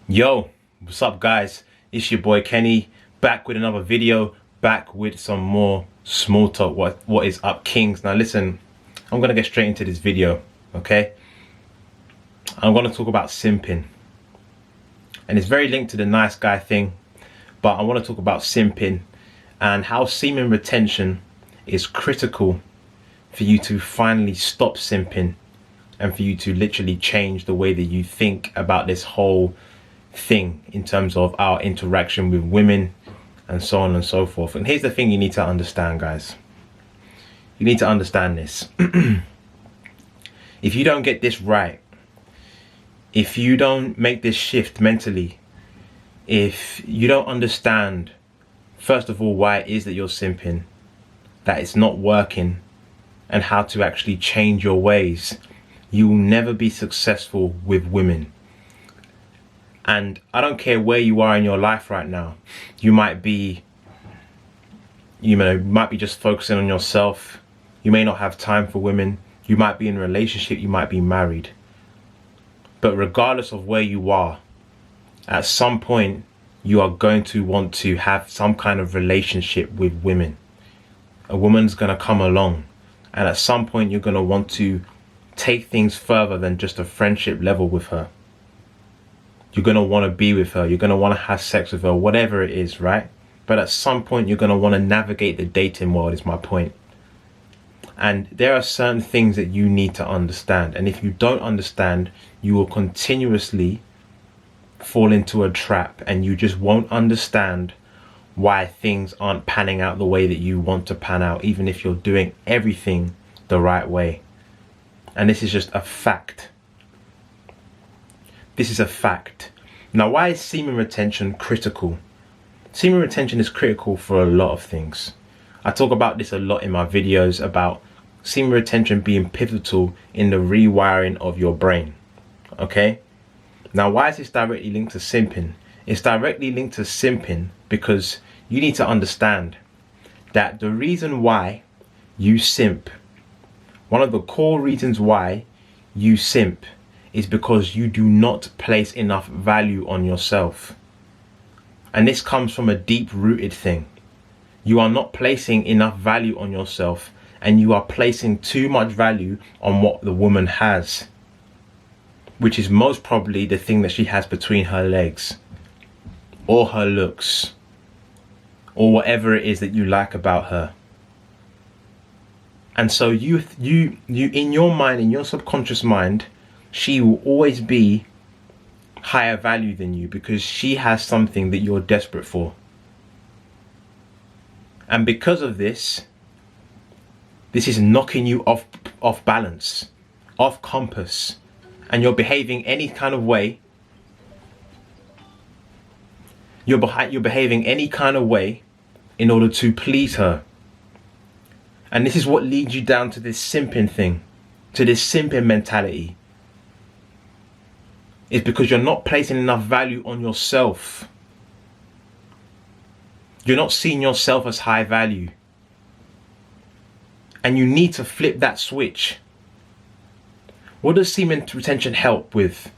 Yo, what's up guys? It's your boy Kenny, back with another video, back with some more small talk. What is up, kings? Now listen, I'm gonna get straight into this video, okay? I'm gonna talk about simping. And it's very linked to the nice guy thing, but I wanna talk about simping and how semen retention is critical for you to finally stop simping and for you to literally change the way that you think about this whole thing in terms of our interaction with women and so on and so forth. And here's the thing you need to understand, guys. You need to understand this. If you don't get this right, if you don't make this shift mentally, if you don't understand, first of all, why it is that you're simping, that it's not working, and how to actually change your ways, you will never be successful with women. And I don't care where you are in your life right now. You might be just focusing on yourself. You may not have time for women. You might be in a relationship. You might be married. But regardless of where you are, at some point, you are going to want to have some kind of relationship with women. A woman's going to come along. And at some point, you're going to want to take things further than just a friendship level with her. You're going to want to be with her. You're going to want to have sex with her, whatever it is, right? But at some point, you're going to want to navigate the dating world, is my point. And there are certain things that you need to understand. And if you don't understand, you will continuously fall into a trap and you just won't understand why things aren't panning out the way that you want to pan out, even if you're doing everything the right way. And this is just a fact. This is a fact. Now, why is semen retention critical? Semen retention is critical for a lot of things. I talk about this a lot in my videos about semen retention being pivotal in the rewiring of your brain. Okay? Now, why is this directly linked to simping? It's directly linked to simping because you need to understand that the reason why you simp, one of the core reasons why you simp, is because you do not place enough value on yourself. And this comes from a deep-rooted thing. You are not placing enough value on yourself, and you are placing too much value on what the woman has, which is most probably the thing that she has between her legs, or her looks, or whatever it is that you like about her. And so you in your mind, in your subconscious mind, she will always be higher value than you because she has something that you're desperate for. And because of this is knocking you off balance, off compass, and you're behaving any kind of way. You're behaving any kind of way in order to please her. And this is what leads you down to this simping thing, to this simping mentality. It's because you're not placing enough value on yourself. You're not seeing yourself as high value. And you need to flip that switch. What does semen retention help with?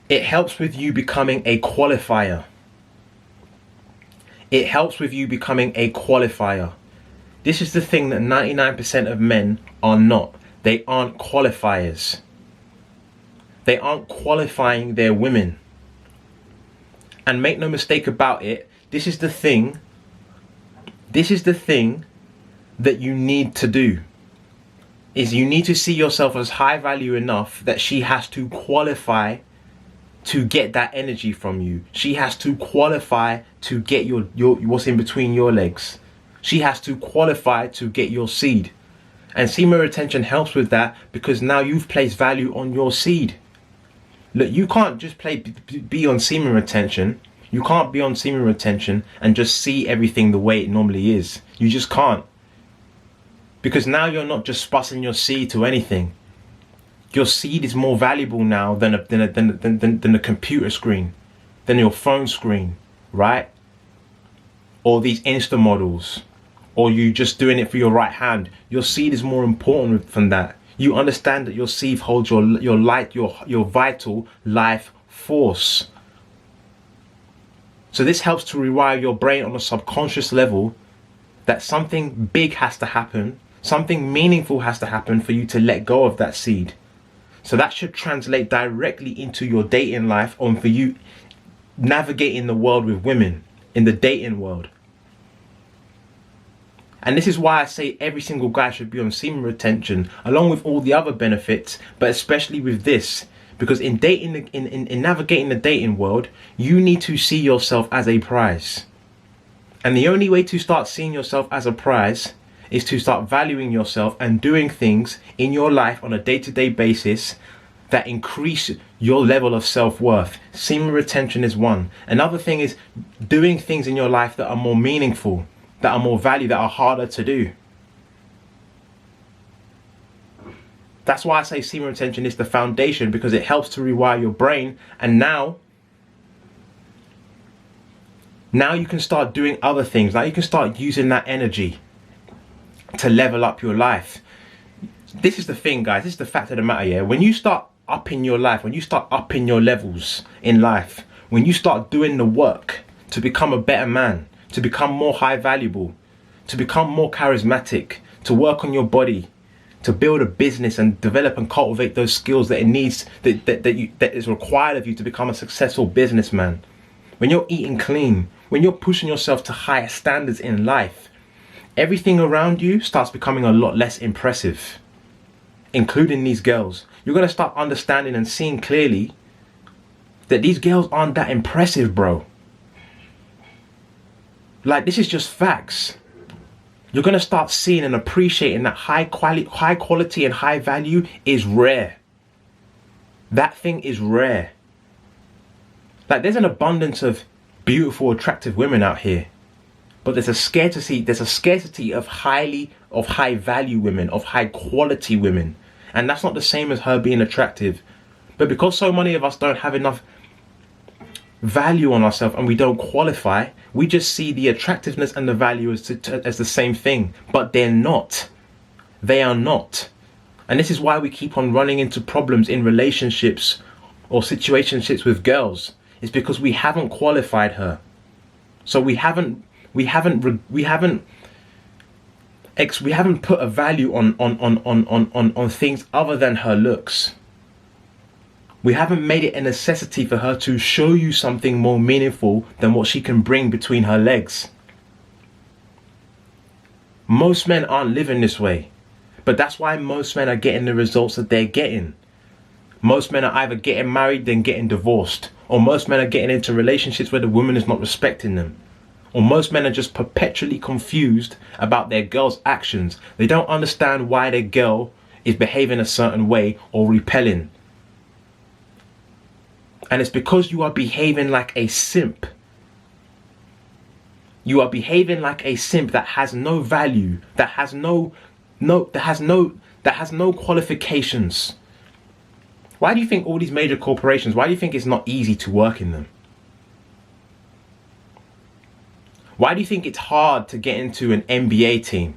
It helps with you becoming a qualifier. It helps with you becoming a qualifier. This is the thing that 99% of men are not. They aren't qualifiers. They aren't qualifying their women. And make no mistake about it, this is the thing that you need to do. Is you need to see yourself as high value enough that she has to qualify to get that energy from you. She has to qualify to get your what's in between your legs. She has to qualify to get your seed. And semen retention helps with that because now you've placed value on your seed. Look, you can't just be on semen retention. You can't be on semen retention and just see everything the way it normally is. You just can't. Because now you're not just spussing your seed to anything. Your seed is more valuable now than a computer screen, than your phone screen, right? Or these Insta models, or you just doing it for your right hand. Your seed is more important than that. You understand that your seed holds your vital life force. So this helps to rewire your brain on a subconscious level that something big has to happen, something meaningful has to happen for you to let go of that seed. So that should translate directly into your dating life, on for you navigating the world with women in the dating world. And this is why I say every single guy should be on semen retention, along with all the other benefits, but especially with this. Because in dating, in navigating the dating world, you need to see yourself as a prize. And the only way to start seeing yourself as a prize is to start valuing yourself and doing things in your life on a day-to-day basis that increase your level of self-worth. Semen retention is one. Another thing is doing things in your life that are more meaningful, that are more valued, that are harder to do. That's why I say semen retention is the foundation, because it helps to rewire your brain. And now you can start doing other things. Now you can start using that energy to level up your life. This is the thing, guys. This is the fact of the matter, yeah? When you start upping your life, when you start upping your levels in life, when you start doing the work to become a better man, to become more high valuable, to become more charismatic, to work on your body, to build a business and develop and cultivate those skills that it needs, that is required of you to become a successful businessman. When you're eating clean, when you're pushing yourself to higher standards in life, everything around you starts becoming a lot less impressive, including these girls. You're going to start understanding and seeing clearly that these girls aren't that impressive, bro. Like, this is just facts. You're going to start seeing and appreciating that high quality and high value is rare. That thing is rare. Like, there's an abundance of beautiful, attractive women out here, but there's a scarcity of high value women, of high quality women. And that's not the same as her being attractive. But because so many of us don't have enough value on ourselves and we don't qualify, we just see the attractiveness and the value as the same thing. But they're not. They are not. And this is why we keep on running into problems in relationships or situationships with girls. It's because we haven't qualified her. So we haven't put a value on things other than her looks. We haven't made it a necessity for her to show you something more meaningful than what she can bring between her legs. Most men aren't living this way, but that's why most men are getting the results that they're getting. Most men are either getting married then getting divorced, or most men are getting into relationships where the woman is not respecting them. Or most men are just perpetually confused about their girl's actions. They don't understand why their girl is behaving a certain way or repelling. And it's because you are behaving like a simp. You are behaving like a simp that has no value, that has no qualifications. Why do you think all these major corporations, why do you think it's not easy to work in them? Why do you think it's hard to get into an NBA team?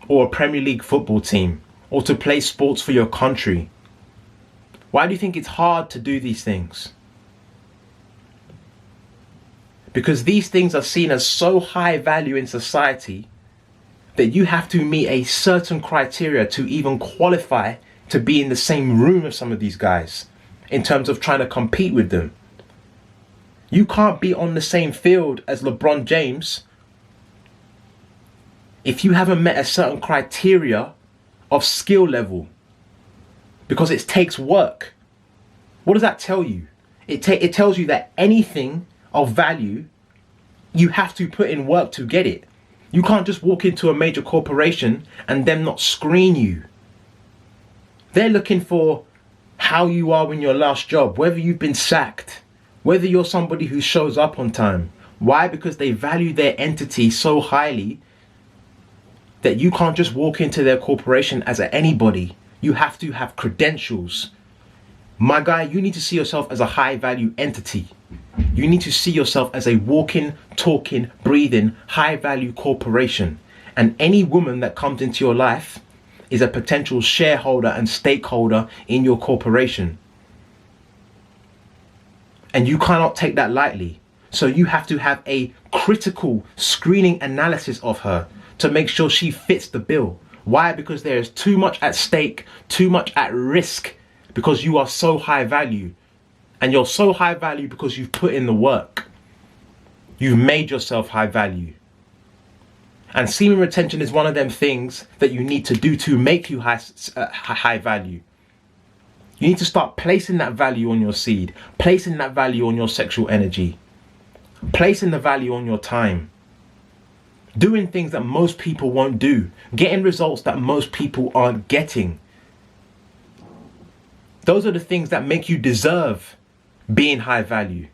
Or a Premier League football team? Or to play sports for your country? Why do you think it's hard to do these things? Because these things are seen as so high value in society that you have to meet a certain criteria to even qualify to be in the same room as some of these guys in terms of trying to compete with them. You can't be on the same field as LeBron James if you haven't met a certain criteria of skill level, because it takes work. What does that tell you? It tells you that anything of value, you have to put in work to get it. You can't just walk into a major corporation and them not screen you. They're looking for how you are in your last job, whether you've been sacked, whether you're somebody who shows up on time. Why? Because they value their entity so highly that you can't just walk into their corporation as anybody. You have to have credentials. My guy, you need to see yourself as a high value entity. You need to see yourself as a walking, talking, breathing, high value corporation. And any woman that comes into your life is a potential shareholder and stakeholder in your corporation. And you cannot take that lightly. So you have to have a critical screening analysis of her to make sure she fits the bill. Why? Because there is too much at stake, too much at risk, because you are so high value. And you're so high value because you've put in the work. You've made yourself high value. And semen retention is one of them things that you need to do to make you high value. You need to start placing that value on your seed, placing that value on your sexual energy, placing the value on your time, doing things that most people won't do, getting results that most people aren't getting. Those are the things that make you deserve being high value,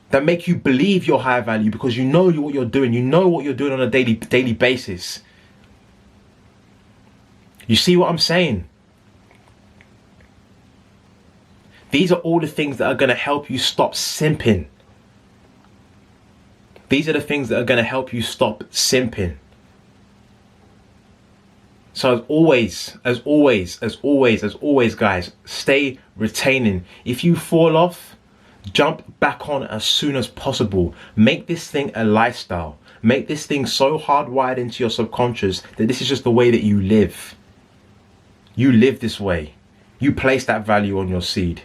that make you believe you're high value, because you know what you're doing. You know what you're doing on a daily basis. You see what I'm saying? These are all the things that are going to help you stop simping. These are the things that are going to help you stop simping. So as always, guys, stay retaining. If you fall off, jump back on as soon as possible. Make this thing a lifestyle. Make this thing so hardwired into your subconscious that this is just the way that you live. You live this way. You place that value on your seed.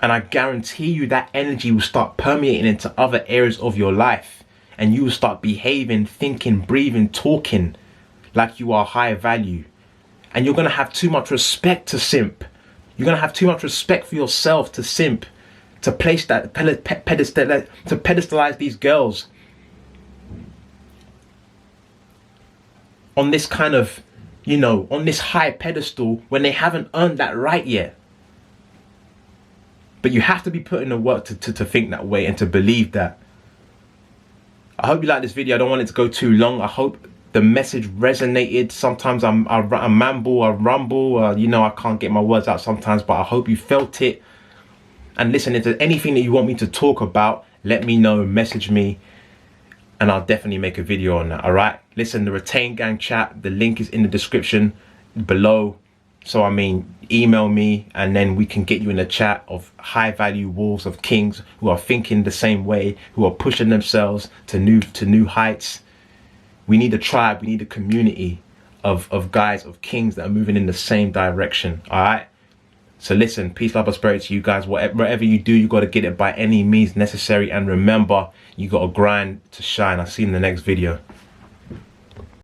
And I guarantee you that energy will start permeating into other areas of your life. And you will start behaving, thinking, breathing, talking like you are high value. And you're going to have too much respect to simp. You're going to have too much respect for yourself to simp. To place that, to pedestalize these girls on this kind of, on this high pedestal when they haven't earned that right yet. But you have to be putting the work to think that way and to believe that. I hope you like this video. I don't want it to go too long. I hope the message resonated. Sometimes I mamble, I rumble. I can't get my words out sometimes, but I hope you felt it. And listen, if there's anything that you want me to talk about, let me know, message me, and I'll definitely make a video on that, all right? Listen, the Retain Gang chat, the link is in the description below. So, email me and then we can get you in a chat of high value wolves, of kings who are thinking the same way, who are pushing themselves to new heights. We need a tribe, we need a community of guys, of kings that are moving in the same direction, all right? So listen, peace, love, prosperity to you guys. Whatever you do, you got to get it by any means necessary. And remember, you got to grind to shine. I'll see you in the next video.